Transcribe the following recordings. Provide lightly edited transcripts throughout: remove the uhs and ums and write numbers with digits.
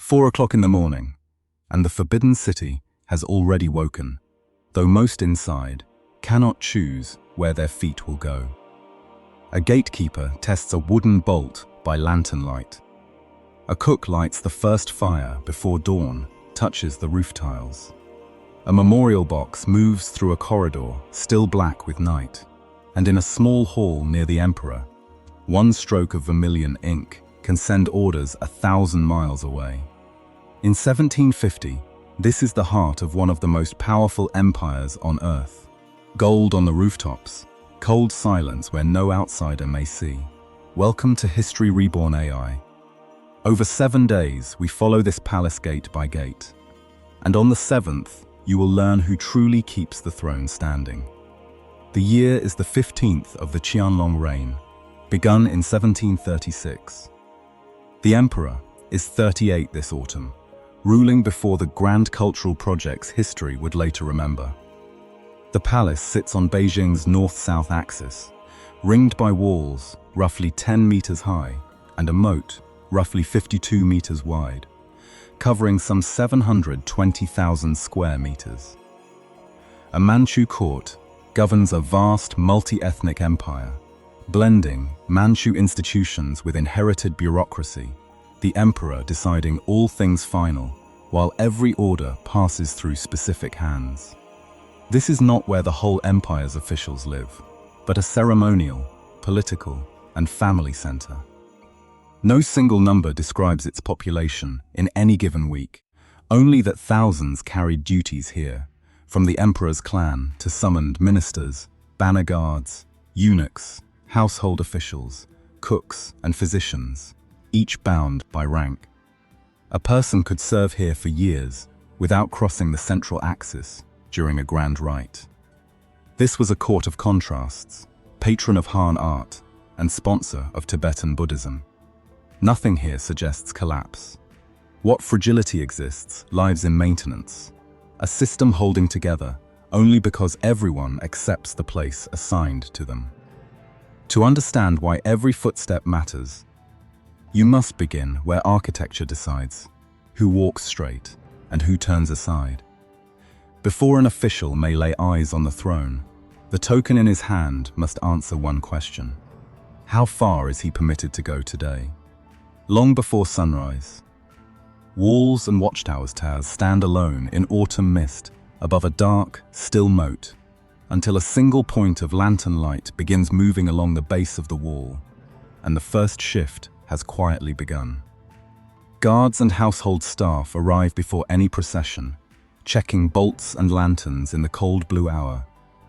4 o'clock in the morning, and the forbidden city has already woken, though most inside cannot choose where their feet will go. A gatekeeper tests a wooden bolt by lantern light. A cook lights the first fire before dawn touches the roof tiles. A memorial box moves through a corridor still black with night, and in a small hall near the emperor, one stroke of vermilion ink can send orders 1,000 miles away. In 1750, this is the heart of one of the most powerful empires on Earth. Gold on the rooftops, cold silence where no outsider may see. Welcome to History Reborn AI. Over 7 days, we follow this palace gate by gate. And on the 7th, you will learn who truly keeps the throne standing. The year is the 15th of the Qianlong reign, begun in 1736. The emperor is 38 this autumn, ruling before the grand cultural projects history would later remember. The palace sits on Beijing's north-south axis, ringed by walls roughly 10 meters high and a moat roughly 52 meters wide, covering some 720,000 square meters. A Manchu court governs a vast multi-ethnic empire, blending Manchu institutions with inherited bureaucracy, the emperor deciding all things final, while every order passes through specific hands. This is not where the whole empire's officials live, but a ceremonial, political, and family center. No single number describes its population in any given week, only that thousands carried duties here, from the emperor's clan to summoned ministers, banner guards, eunuchs, household officials, cooks, and physicians, each bound by rank. A person could serve here for years without crossing the central axis during a grand rite. This was a court of contrasts, patron of Han art, and sponsor of Tibetan Buddhism. Nothing here suggests collapse. What fragility exists lies in maintenance, a system holding together only because everyone accepts the place assigned to them. To understand why every footstep matters, you must begin where architecture decides who walks straight and who turns aside. Before an official may lay eyes on the throne, the token in his hand must answer one question. How far is he permitted to go today? Long before sunrise, walls and watchtowers stand alone in autumn mist above a dark, still moat, until a single point of lantern light begins moving along the base of the wall, and the first shift has quietly begun. Guards and household staff arrive before any procession, checking bolts and lanterns in the cold blue hour,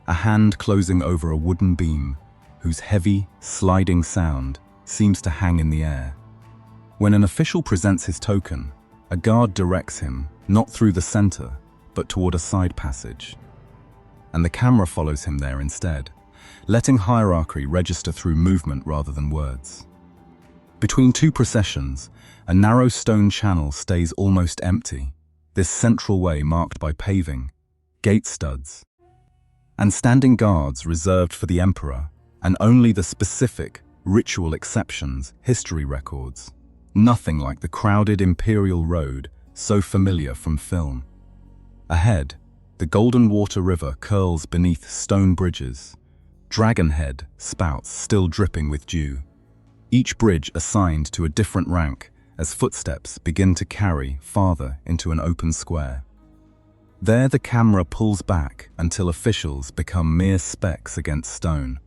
a hand closing over a wooden beam whose heavy, sliding sound seems to hang in the air. When an official presents his token, a guard directs him not through the center, but toward a side passage. And the camera follows him there instead, letting hierarchy register through movement rather than words. Between two processions, a narrow stone channel stays almost empty, this central way marked by paving, gate studs, and standing guards reserved for the emperor, and only the specific, ritual exceptions history records. Nothing like the crowded Imperial road so familiar from film. Ahead, the Golden Water River curls beneath stone bridges, dragonhead spouts still dripping with dew, each bridge assigned to a different rank as footsteps begin to carry farther into an open square. There the camera pulls back until officials become mere specks against stone.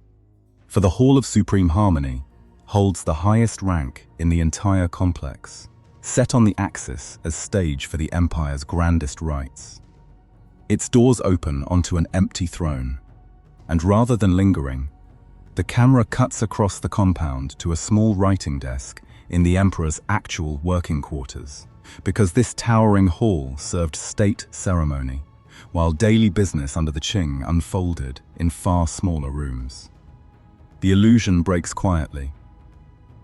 For the Hall of Supreme Harmony holds the highest rank in the entire complex, set on the axis as stage for the empire's grandest rites. Its doors open onto an empty throne, and rather than lingering, the camera cuts across the compound to a small writing desk in the emperor's actual working quarters, because this towering hall served state ceremony, while daily business under the Qing unfolded in far smaller rooms. The illusion breaks quietly.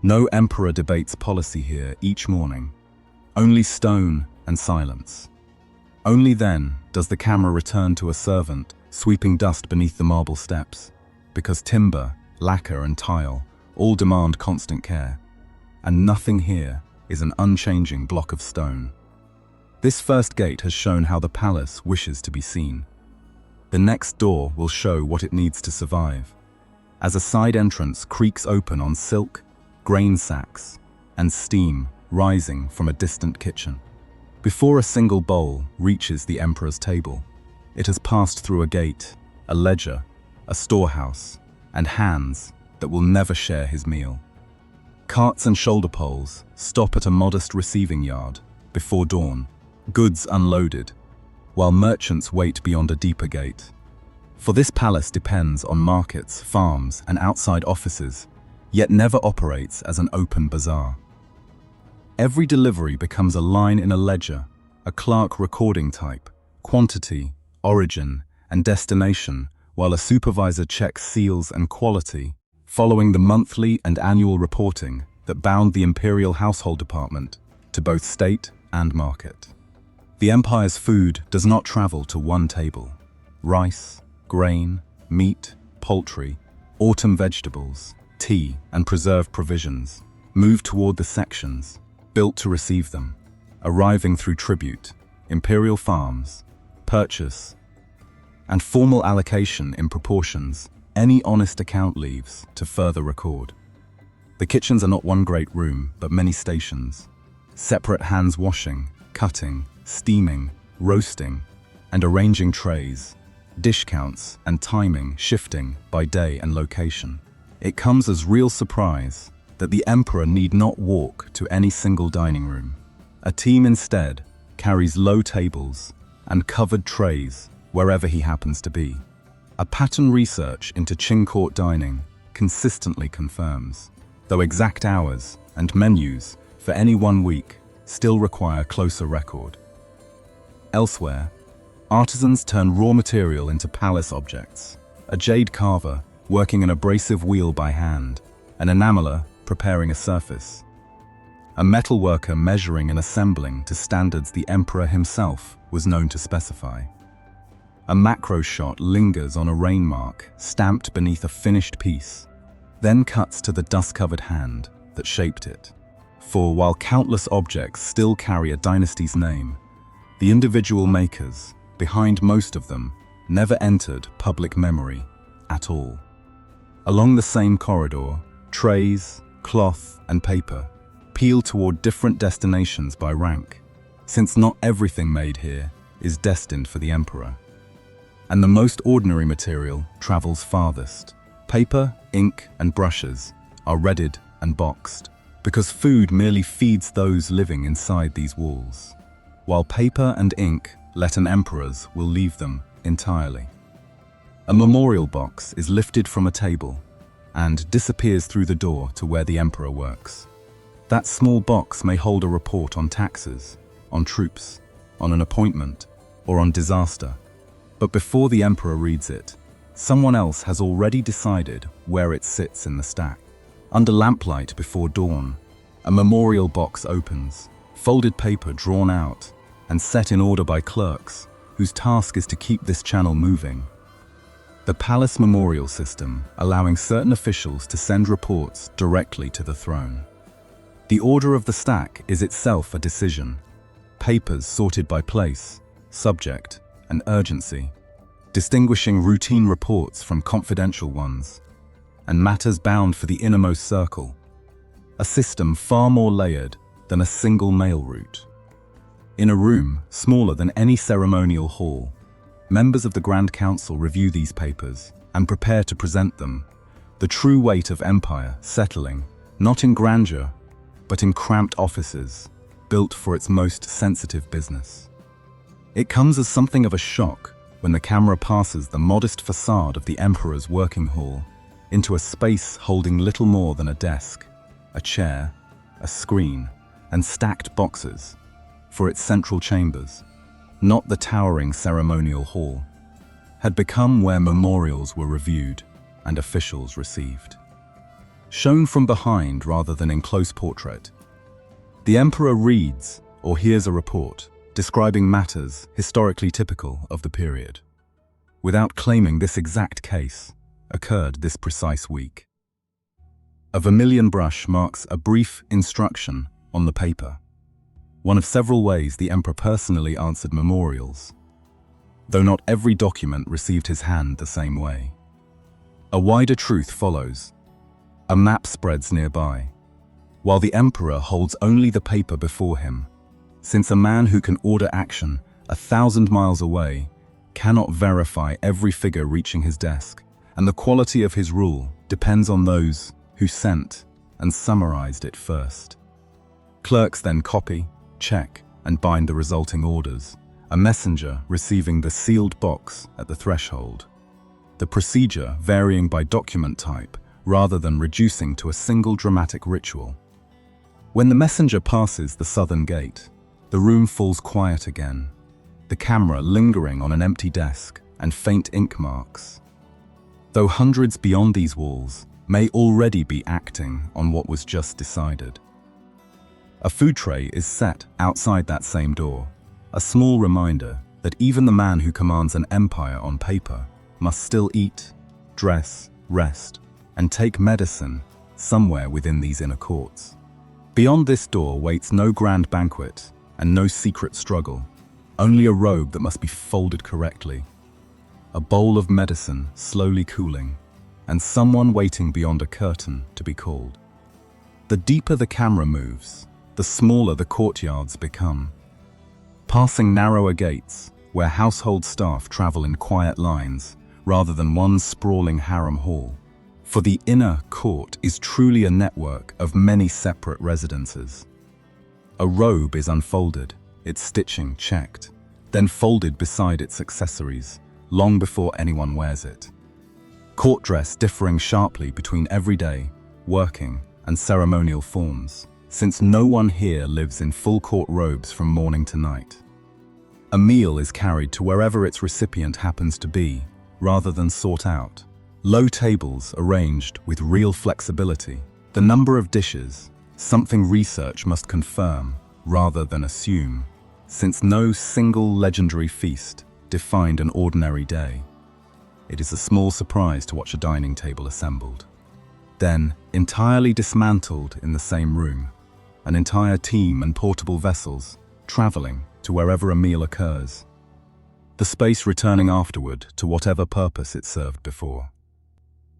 No emperor debates policy here each morning, only stone and silence. Only then does the camera return to a servant sweeping dust beneath the marble steps, because timber, lacquer and tile all demand constant care, and nothing here is an unchanging block of stone. This first gate has shown how the palace wishes to be seen. The next door will show what it needs to survive, as a side entrance creaks open on silk, grain sacks, and steam rising from a distant kitchen. Before a single bowl reaches the emperor's table, it has passed through a gate, a ledger, a storehouse, and hands that will never share his meal. Carts and shoulder poles stop at a modest receiving yard before dawn, goods unloaded, while merchants wait beyond a deeper gate. For this palace depends on markets, farms, and outside offices, yet never operates as an open bazaar. Every delivery becomes a line in a ledger, a clerk recording type, quantity, origin, and destination, while a supervisor checks seals and quality, following the monthly and annual reporting that bound the Imperial household department to both state and market. The empire's food does not travel to one table. Rice, grain, meat, poultry, autumn vegetables, tea, and preserved provisions move toward the sections built to receive them, arriving through tribute, imperial farms, purchase, and formal allocation in proportions any honest account leaves to further record. The kitchens are not one great room, but many stations, separate hands washing, cutting, steaming, roasting, and arranging trays, dish counts and timing shifting by day and location. It comes as real surprise that the emperor need not walk to any single dining room. A team instead carries low tables and covered trays wherever he happens to be. A pattern research into Qing court dining consistently confirms, though exact hours and menus for any one week still require closer record. Elsewhere, artisans turn raw material into palace objects, a jade carver working an abrasive wheel by hand, an enameler preparing a surface, a metal worker measuring and assembling to standards the emperor himself was known to specify. A macro shot lingers on a rain mark stamped beneath a finished piece, then cuts to the dust-covered hand that shaped it. For while countless objects still carry a dynasty's name, the individual makers, behind most of them, never entered public memory at all. Along the same corridor, trays, cloth, and paper peel toward different destinations by rank, since not everything made here is destined for the emperor. And the most ordinary material travels farthest. Paper, ink, and brushes are redded and boxed, because food merely feeds those living inside these walls, while paper and ink let an emperor's will leave them entirely. A memorial box is lifted from a table and disappears through the door to where the emperor works. That small box may hold a report on taxes, on troops, on an appointment, or on disaster. But before the emperor reads it, someone else has already decided where it sits in the stack. Under lamplight before dawn, a memorial box opens, folded paper drawn out and set in order by clerks, whose task is to keep this channel moving. The palace memorial system allowing certain officials to send reports directly to the throne. The order of the stack is itself a decision. Papers sorted by place, subject, and urgency, distinguishing routine reports from confidential ones, and matters bound for the innermost circle, a system far more layered than a single mail route. In a room smaller than any ceremonial hall, members of the Grand Council review these papers and prepare to present them, the true weight of empire settling, not in grandeur, but in cramped offices, built for its most sensitive business. It comes as something of a shock when the camera passes the modest facade of the emperor's working hall into a space holding little more than a desk, a chair, a screen, and stacked boxes for its central chambers, not the towering ceremonial hall, had become where memorials were reviewed and officials received. Shown from behind rather than in close portrait, the emperor reads or hears a report describing matters historically typical of the period, without claiming this exact case occurred this precise week. A vermilion brush marks a brief instruction on the paper. One of several ways the emperor personally answered memorials, though not every document received his hand the same way. A wider truth follows. A map spreads nearby, while the emperor holds only the paper before him, since a man who can order action 1,000 miles away cannot verify every figure reaching his desk, and the quality of his rule depends on those who sent and summarized it first. Clerks then copy, check, and bind the resulting orders, a messenger receiving the sealed box at the threshold. The procedure varying by document type rather than reducing to a single dramatic ritual. When the messenger passes the southern gate, the room falls quiet again, the camera lingering on an empty desk and faint ink marks, though hundreds beyond these walls may already be acting on what was just decided. A food tray is set outside that same door, a small reminder that even the man who commands an empire on paper must still eat, dress, rest, and take medicine somewhere within these inner courts. Beyond this door waits no grand banquet and no secret struggle, only a robe that must be folded correctly, a bowl of medicine slowly cooling, and someone waiting beyond a curtain to be called. The deeper the camera moves, the smaller the courtyards become, passing narrower gates where household staff travel in quiet lines rather than one sprawling harem hall. For the inner court is truly a network of many separate residences. A robe is unfolded, its stitching checked, then folded beside its accessories, long before anyone wears it. Court dress differing sharply between everyday, working, and ceremonial forms, since no one here lives in full court robes from morning to night. A meal is carried to wherever its recipient happens to be, rather than sought out. Low tables arranged with real flexibility. The number of dishes, something research must confirm rather than assume, since no single legendary feast defined an ordinary day. It is a small surprise to watch a dining table assembled, then entirely dismantled in the same room, an entire team and portable vessels traveling to wherever a meal occurs, the space returning afterward to whatever purpose it served before.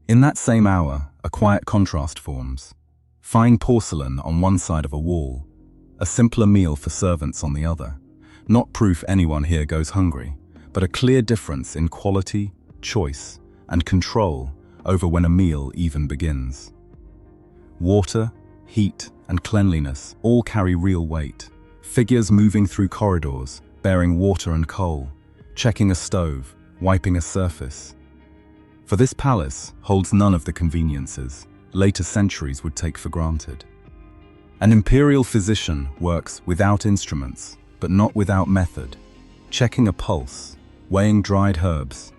In that same hour, a quiet contrast forms. Fine porcelain on one side of a wall, a simpler meal for servants on the other. Not proof anyone here goes hungry, but a clear difference in quality, choice, and control over when a meal even begins. Water, heat, and cleanliness all carry real weight. Figures moving through corridors, bearing water and coal, checking a stove, wiping a surface. For this palace holds none of the conveniences later centuries would take for granted. An imperial physician works without instruments, but not without method, checking a pulse, weighing dried herbs,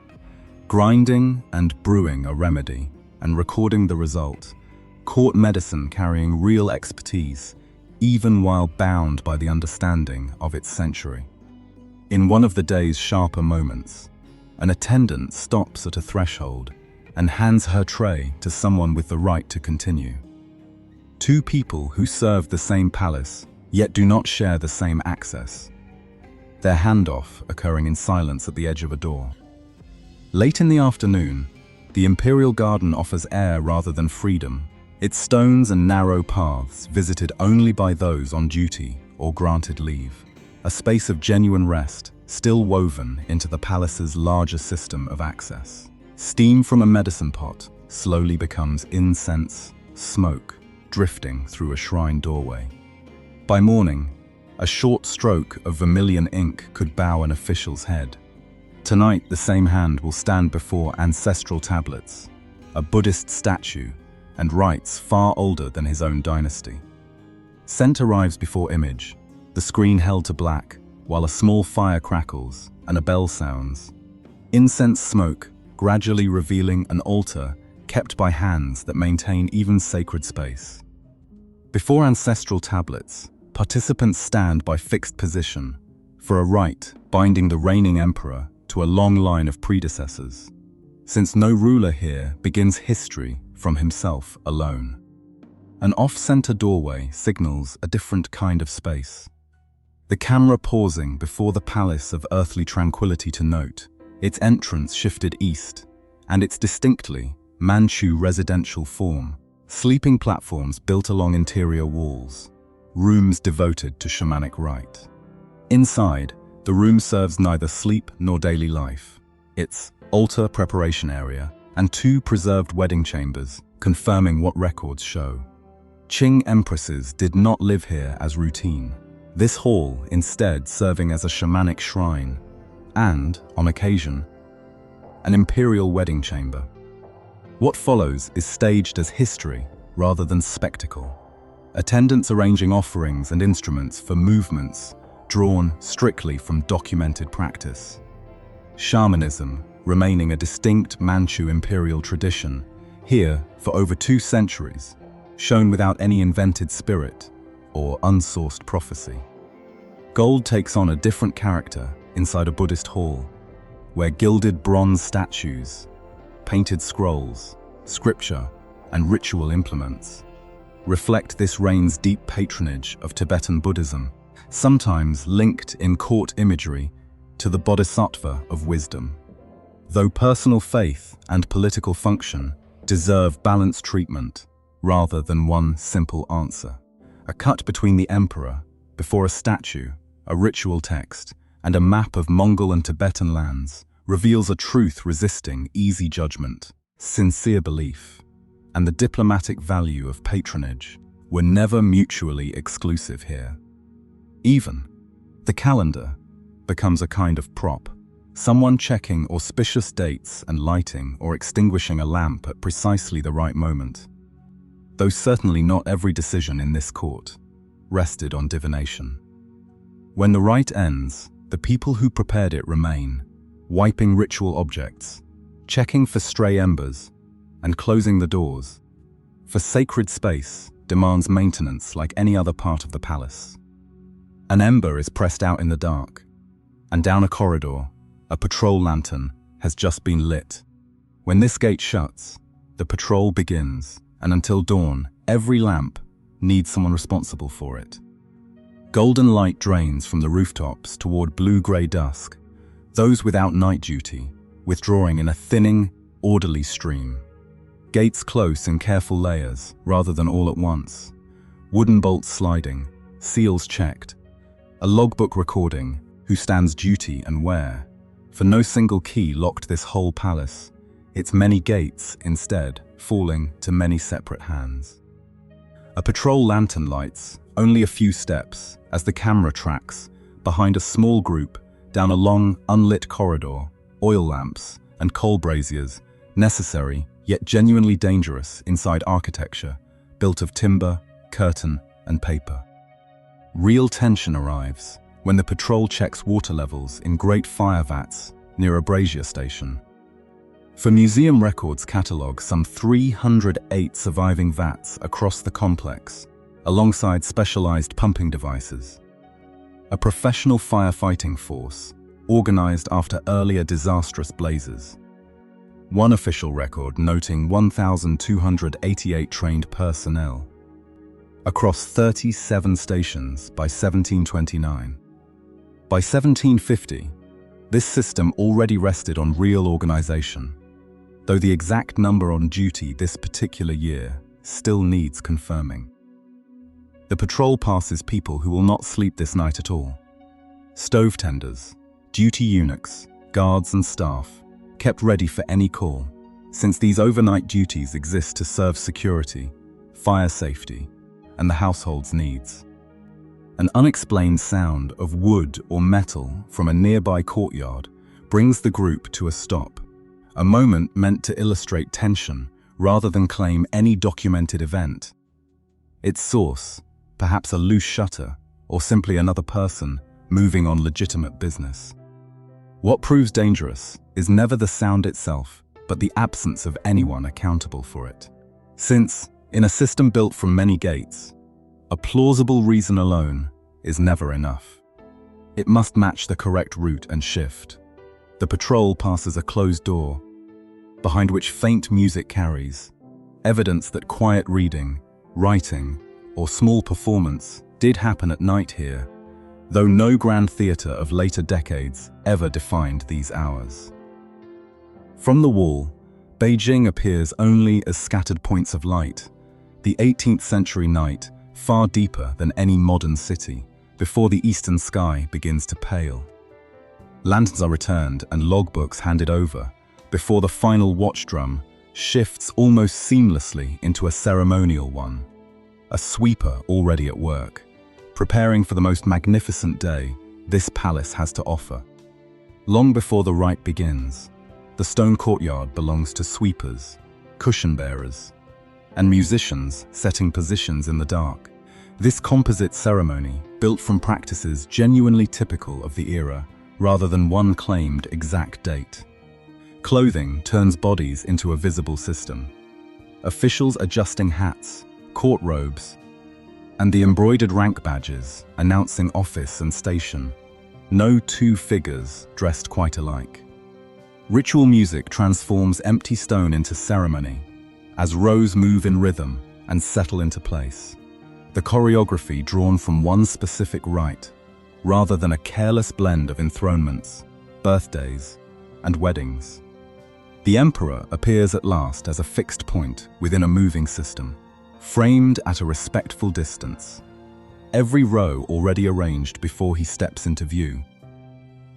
grinding and brewing a remedy, and recording the result. Court medicine carrying real expertise, even while bound by the understanding of its century. In one of the day's sharper moments, an attendant stops at a threshold and hands her tray to someone with the right to continue. Two people who serve the same palace, yet do not share the same access. Their handoff occurring in silence at the edge of a door. Late in the afternoon, the Imperial Garden offers air rather than freedom, its stones and narrow paths visited only by those on duty or granted leave. A space of genuine rest, still woven into the palace's larger system of access. Steam from a medicine pot slowly becomes incense, smoke, drifting through a shrine doorway. By morning, a short stroke of vermilion ink could bow an official's head. Tonight, the same hand will stand before ancestral tablets, a Buddhist statue, and rites far older than his own dynasty. Scent arrives before image, the screen held to black, while a small fire crackles and a bell sounds. Incense smoke gradually revealing an altar kept by hands that maintain even sacred space. Before ancestral tablets, participants stand by fixed position for a rite binding the reigning emperor to a long line of predecessors, since no ruler here begins history from himself alone. An off-center doorway signals a different kind of space. The camera pausing before the palace of earthly tranquility to note its entrance shifted east, and its distinctly Manchu residential form. Sleeping platforms built along interior walls, rooms devoted to shamanic rite. Inside, the room serves neither sleep nor daily life. Its altar preparation area and 2 preserved wedding chambers, confirming what records show. Qing empresses did not live here as routine. This hall instead serving as a shamanic shrine and, on occasion, an imperial wedding chamber. What follows is staged as history rather than spectacle. Attendants arranging offerings and instruments for movements drawn strictly from documented practice. Shamanism remaining a distinct Manchu imperial tradition, here for over 2 centuries, shown without any invented spirit or unsourced prophecy. Gold takes on a different character inside a Buddhist hall, where gilded bronze statues, painted scrolls, scripture, and ritual implements reflect this reign's deep patronage of Tibetan Buddhism, sometimes linked in court imagery to the bodhisattva of wisdom. Though personal faith and political function deserve balanced treatment rather than one simple answer. A cut between the emperor, before a statue, a ritual text, and a map of Mongol and Tibetan lands reveals a truth resisting easy judgment. Sincere belief and the diplomatic value of patronage were never mutually exclusive here. Even the calendar becomes a kind of prop, someone checking auspicious dates and lighting or extinguishing a lamp at precisely the right moment. Though certainly not every decision in this court rested on divination. When the rite ends, the people who prepared it remain, wiping ritual objects, checking for stray embers, and closing the doors. For sacred space demands maintenance like any other part of the palace. An ember is pressed out in the dark, and down a corridor, a patrol lantern has just been lit. When this gate shuts, the patrol begins, and until dawn, every lamp needs someone responsible for it. Golden light drains from the rooftops toward blue-gray dusk, those without night duty withdrawing in a thinning, orderly stream. Gates close in careful layers rather than all at once. Wooden bolts sliding, seals checked. A logbook recording who stands duty and where. For no single key locked this whole palace, its many gates instead falling to many separate hands. A patrol lantern lights only a few steps as the camera tracks behind a small group down a long, unlit corridor, oil lamps and coal braziers, necessary yet genuinely dangerous inside architecture, built of timber, curtain, and paper. Real tension arrives when the patrol checks water levels in great fire vats near a brazier station. For museum records catalogue some 308 surviving vats across the complex, alongside specialized pumping devices. A professional firefighting force, organized after earlier disastrous blazes. One official record noting 1,288 trained personnel across 37 stations by 1729. By 1750, this system already rested on real organization, though the exact number on duty this particular year still needs confirming. The patrol passes people who will not sleep this night at all. Stove tenders, duty eunuchs, guards and staff, kept ready for any call, since these overnight duties exist to serve security, fire safety, and the household's needs. An unexplained sound of wood or metal from a nearby courtyard brings the group to a stop, a moment meant to illustrate tension rather than claim any documented event. Its source, perhaps a loose shutter or simply another person moving on legitimate business. What proves dangerous is never the sound itself, but the absence of anyone accountable for it. Since, in a system built from many gates, a plausible reason alone is never enough. It must match the correct route and shift. The patrol passes a closed door, behind which faint music carries, evidence that quiet reading writing, or small performance did happen at night here, though no grand theatre of later decades ever defined these hours. From the wall, Beijing appears only as scattered points of light, the 18th century night far deeper than any modern city, before the eastern sky begins to pale. Lanterns are returned and logbooks handed over, before the final watch drum shifts almost seamlessly into a ceremonial one. A sweeper already at work, preparing for the most magnificent day this palace has to offer. Long before the rite begins, the stone courtyard belongs to sweepers, cushion bearers, and musicians setting positions in the dark. This composite ceremony, built from practices genuinely typical of the era, rather than one claimed exact date. Clothing turns bodies into a visible system. Officials adjusting hats, court robes, and the embroidered rank badges announcing office and station. No two figures dressed quite alike. Ritual music transforms empty stone into ceremony, as rows move in rhythm and settle into place. The choreography drawn from one specific rite, rather than a careless blend of enthronements, birthdays, and weddings. The emperor appears at last as a fixed point within a moving system, framed at a respectful distance, every row already arranged before he steps into view.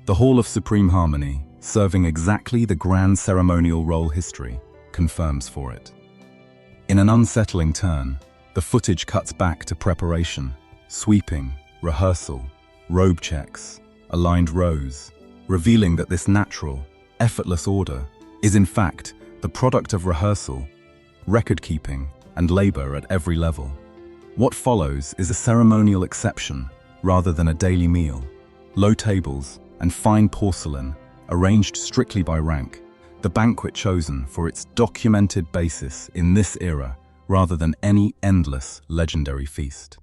The Hall of Supreme Harmony, serving exactly the grand ceremonial role history confirms for it. In an unsettling turn, the footage cuts back to preparation, sweeping, rehearsal, robe checks, aligned rows, revealing that this natural, effortless order is in fact the product of rehearsal, record-keeping, and labor at every level. What follows is a ceremonial exception rather than a daily meal. Low tables and fine porcelain, arranged strictly by rank, the banquet chosen for its documented basis in this era rather than any endless legendary feast.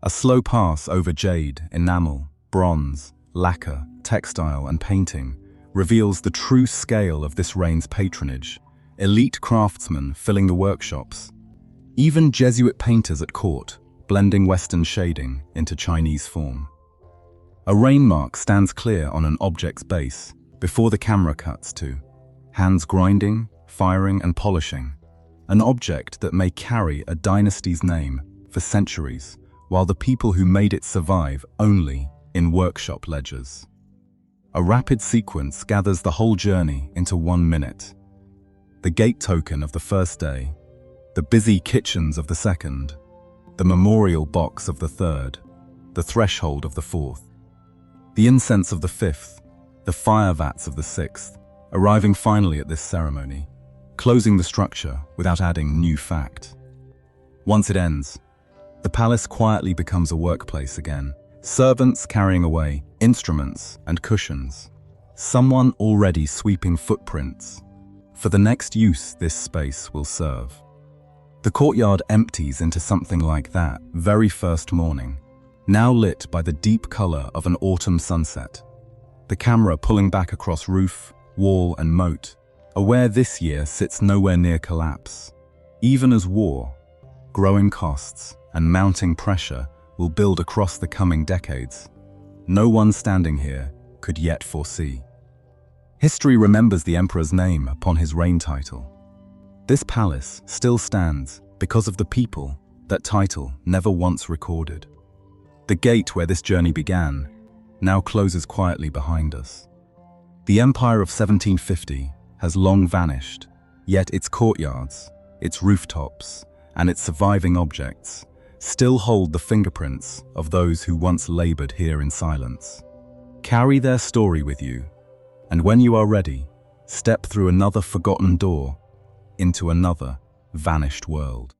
A slow pass over jade, enamel, bronze, lacquer, textile, and painting reveals the true scale of this reign's patronage. Elite craftsmen filling the workshops, even Jesuit painters at court, blending Western shading into Chinese form. A rain mark stands clear on an object's base before the camera cuts to hands grinding, firing, and polishing, an object that may carry a dynasty's name for centuries, while the people who made it survive only in workshop ledgers. A rapid sequence gathers the whole journey into 1 minute. The gate token of the first day, the busy kitchens of the second, the memorial box of the third, the threshold of the fourth, the incense of the fifth, the fire vats of the sixth, arriving finally at this ceremony, closing the structure without adding new fact. Once it ends, the palace quietly becomes a workplace again, servants carrying away instruments and cushions, someone already sweeping footprints for the next use this space will serve. The courtyard empties into something like that very first morning, now lit by the deep color of an autumn sunset. The camera pulling back across roof, wall, and moat, aware this year sits nowhere near collapse. Even as war, growing costs, and mounting pressure will build across the coming decades, no one standing here could yet foresee. History remembers the emperor's name upon his reign title. This palace still stands because of the people that title never once recorded. The gate where this journey began now closes quietly behind us. The empire of 1750 has long vanished, yet its courtyards, its rooftops, and its surviving objects still hold the fingerprints of those who once labored here in silence. Carry their story with you, and when you are ready, step through another forgotten door into another vanished world.